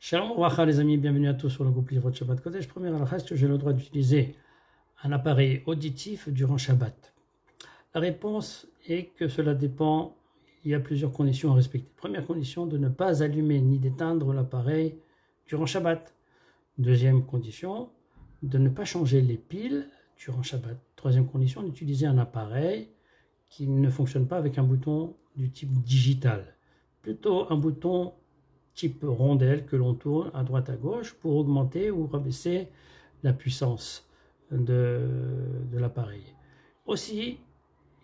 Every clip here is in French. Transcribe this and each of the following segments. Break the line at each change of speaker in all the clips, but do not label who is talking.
Shalom Ouracha les amis, bienvenue à tous sur le groupe Livre de Shabbat Kodesh. Première halakha, est-ce que j'ai le droit d'utiliser un appareil auditif durant Shabbat? La réponse est que cela dépend, il y a plusieurs conditions à respecter. Première condition, de ne pas allumer ni d'éteindre l'appareil durant Shabbat. Deuxième condition, de ne pas changer les piles durant Shabbat. Troisième condition, d'utiliser un appareil qui ne fonctionne pas avec un bouton du type digital. Plutôt un bouton type rondelle que l'on tourne à droite à gauche pour augmenter ou rabaisser la puissance de l'appareil. Aussi,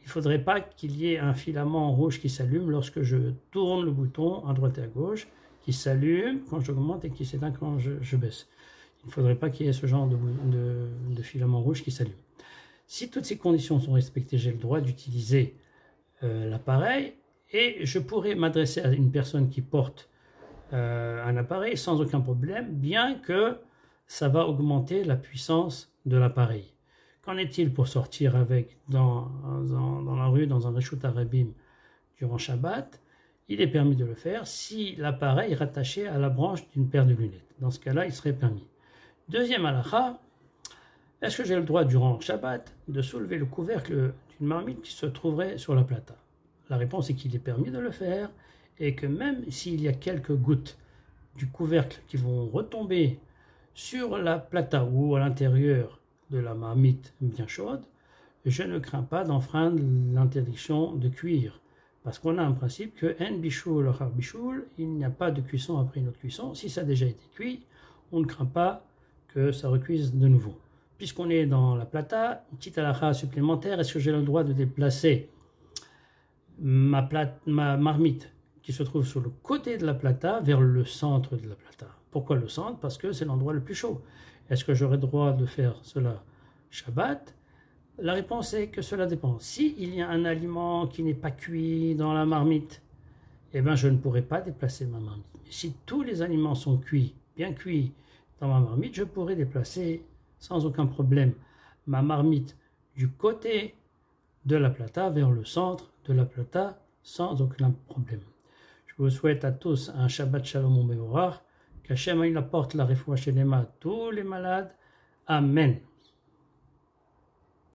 il ne faudrait pas qu'il y ait un filament rouge qui s'allume lorsque je tourne le bouton à droite et à gauche, qui s'allume quand j'augmente et qui s'éteint quand je baisse. Il ne faudrait pas qu'il y ait ce genre de filament rouge qui s'allume. Si toutes ces conditions sont respectées, j'ai le droit d'utiliser l'appareil et je pourrais m'adresser à une personne qui porte un appareil sans aucun problème, bien que ça va augmenter la puissance de l'appareil. Qu'en est-il pour sortir avec dans la rue, dans un Reshut Harabim durant Shabbat? Il est permis de le faire si l'appareil est rattaché à la branche d'une paire de lunettes. Dans ce cas-là, il serait permis. Deuxième halakha, est-ce que j'ai le droit durant Shabbat de soulever le couvercle d'une marmite qui se trouverait sur la plata? La réponse est qu'il est permis de le faire et que même s'il y a quelques gouttes du couvercle qui vont retomber sur la plata ou à l'intérieur de la marmite bien chaude, je ne crains pas d'enfreindre l'interdiction de cuire. Parce qu'on a un principe que en bichoul achar bichoul, il n'y a pas de cuisson après une autre cuisson. Si ça a déjà été cuit, on ne craint pas que ça recuise de nouveau. Puisqu'on est dans la plata, une petite halakha supplémentaire, est-ce que j'ai le droit de déplacer ma marmite qui se trouve sur le côté de la plata vers le centre de la plata? Pourquoi le centre? Parce que c'est l'endroit le plus chaud. Est-ce que j'aurai le droit de faire cela Shabbat? La réponse est que cela dépend. S'il y a un aliment qui n'est pas cuit dans la marmite, eh bien je ne pourrai pas déplacer ma marmite. Mais si tous les aliments sont cuits, bien cuits dans ma marmite, je pourrai déplacer sans aucun problème ma marmite du côté de la plata vers le centre de la plata sans aucun problème. Je vous souhaite à tous un Shabbat Shalom U'Mevorach, qu'Hachem il apporte la refoua shelema à tous les malades. Amen.